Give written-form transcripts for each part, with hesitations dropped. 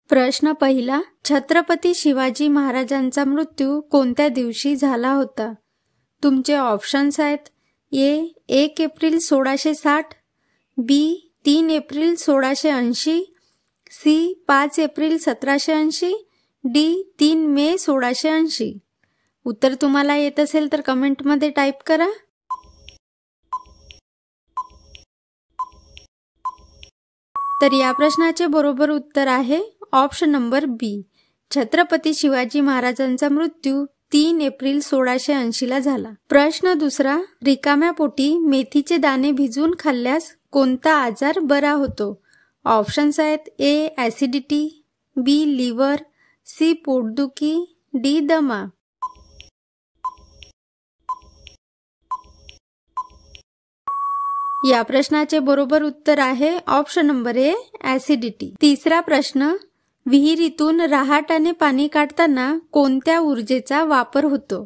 प्रश्न पहिला, छत्रपती शिवाजी महाराजांचा मृत्यू कोणत्या दिवशी झाला होता? तुमचे ऑप्शन्स आहेत: ए 1 एप्रिल 1660, बी 3 एप्रिल 1680, सी 5 एप्रिल 1780, डी 3 मे 1680. उत्तर तुम्हाला येत असेल तर कमेंटमध्ये टाईप करा. तर या प्रश्नाचे बरोबर उत्तर आहे ऑप्शन नंबर बी. छत्रपती शिवाजी महाराजांचा मृत्यू 3 एप्रिल 1680 ला झाला. प्रश्न दुसरा, रिकाम्या पोटी मेथीचे दाणे भिजवून खाल्ल्यास कोणता आजार बरा होतो? ऑप्शन्स आहेत: ए ॲसिडिटी, बी लिव्हर, सी पोटदुखी, डी दमा. या प्रश्नाचे बरोबर उत्तर आहे ऑप्शन नंबर ए ॲसिडिटी. तिसरा प्रश्न, विहिरीतून रहाटाने पाणी काढताना कोणत्या ऊर्जेचा वापर होतो?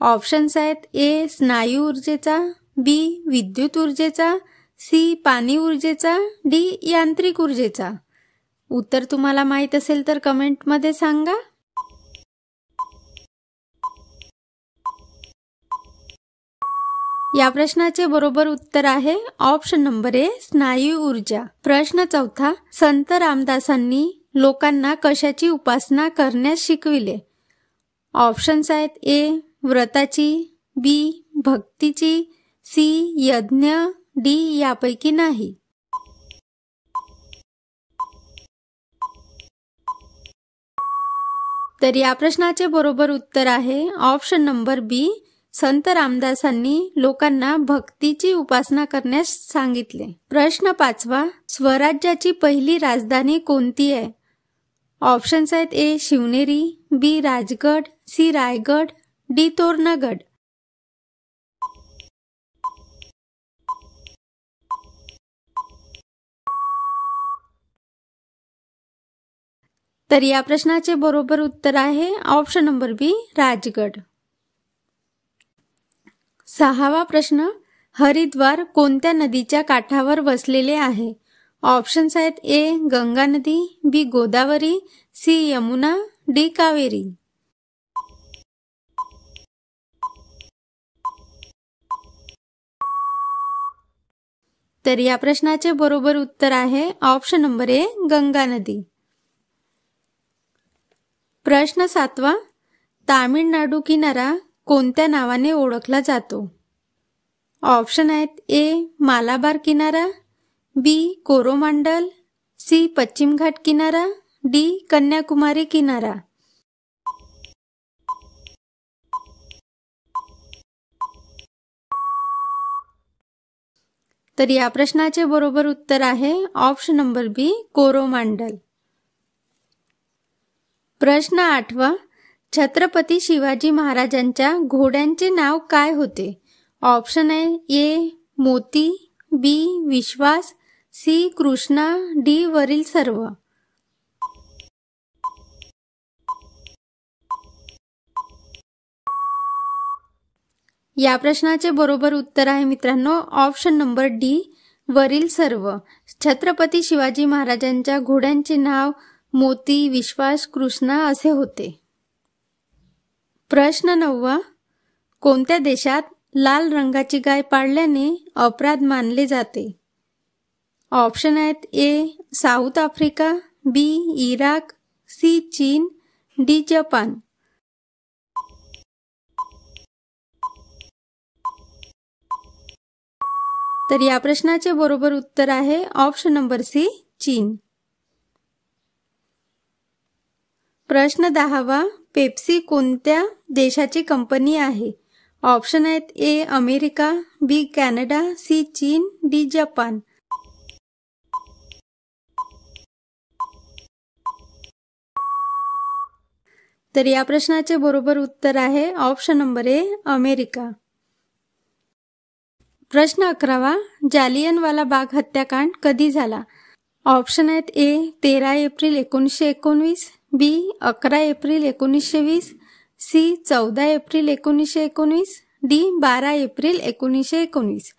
ऑप्शन्स आहेत: ए स्नायू ऊर्जेचा, बी विद्युत ऊर्जेचा, सी पाणी ऊर्जेचा, डी यांत्रिक ऊर्जेचा. उत्तर तुम्हाला माहित असेल तर कमेंटमध्ये सांगा. या प्रश्नाचे बरोबर उत्तर आहे ऑप्शन नंबर ए स्नायू ऊर्जा. प्रश्न चौथा, संत रामदासांनी लोकांना कशाची उपासना करण्यास शिकविले? ऑप्शन्स आहेत: ए व्रताची, बी भक्तीची, सी यज्ञ, डी यापैकी नाही. तर या प्रश्नाचे बरोबर उत्तर आहे ऑप्शन नंबर बी. संत रामदासांनी लोकांना भक्तीची उपासना करण्यास सांगितले. प्रश्न पाचवा, स्वराज्याची पहिली राजधानी कोणती आहे? ऑप्शन्स आहेत: ए शिवनेरी, बी राजगड, सी रायगड, डी तोरणगड. तर या प्रश्नाचे बरोबर उत्तर आहे ऑप्शन नंबर बी राजगड. सहावा प्रश्न, हरिद्वार कोणत्या नदीच्या काठावर वसलेले आहे? ऑप्शन्स आहेत: ए गंगा नदी, बी गोदावरी, सी यमुना, डी कावेरी. तर या प्रश्नाचे बरोबर उत्तर आहे ऑप्शन नंबर ए गंगा नदी. प्रश्न सातवा, तामिळनाडू किनारा कोणत्या नावाने ओळखला जातो? ऑप्शन आहेत: ए मालाबार किनारा, बी कोरोमंडल, सी पश्चिम घाट किनारा, डी कन्याकुमारी किनारा. तर या प्रश्नाचे बरोबर उत्तर आहे ऑप्शन नंबर बी कोरोमंडल. प्रश्न आठवा, छत्रपती शिवाजी महाराजांच्या घोड्यांचे नाव काय होते? ऑप्शन आहे: ए मोती, बी विश्वास, सी कृष्णा, डी वरील सर्व. या प्रश्नाचे बरोबर उत्तर आहे मित्रांनो ऑप्शन नंबर डी वरील सर्व. छत्रपती शिवाजी महाराजांच्या घोड्यांचे नाव मोती, विश्वास, कृष्णा असे होते. प्रश्न नववा, कोणत्या देशात लाल रंगाची गाय पाळल्याने अपराध मानले जाते? ऑप्शन आहेत: ए साऊथ आफ्रिका, बी इराक, सी चीन, डी जपान. तर या प्रश्नाचे बरोबर उत्तर आहे ऑप्शन नंबर सी चीन. प्रश्न 10वा, पेप्सी कोणत्या देशाची कंपनी आहे? ऑप्शन आहेत: A America, B Canada, C चीन, डी जपान. तर या प्रश्नाचे बरोबर उत्तर आहे ऑप्शन नंबर ए अमेरिका. प्रश्न 11वा, जालियनवाला बाग हत्याकांड कधी झाला? ऑप्शन आहेत: A 13 April 1919, B 11 April 1920, C 14 April 1919, D 12 April 1919.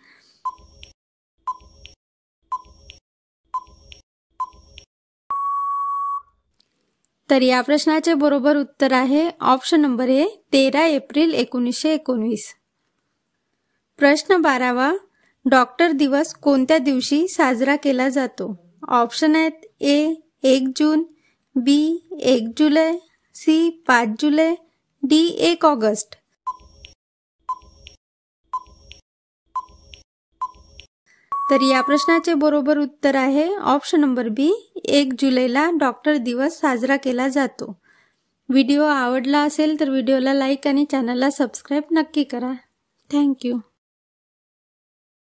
तर या प्रश्नाचे बरोबर उत्तर आहे ऑप्शन नंबर ए 13 एप्रिल 1919. प्रश्न 12वा, डॉक्टर दिवस कोणत्या दिवशी साजरा केला जातो? ऑप्शन आहेत ए 1 जून, बी 1 जुलै, सी 5 जुलै, डी 1 ऑगस्ट. तर या प्रश्नाचे बरोबर उत्तर आहे ऑप्शन नंबर बी 1 जुलैला डॉक्टर दिवस साजरा केला जातो. व्हिडिओ आवडला असेल तर व्हिडिओला लाईक आणि चॅनलला सबस्क्राईब नक्की करा. थँक्यू.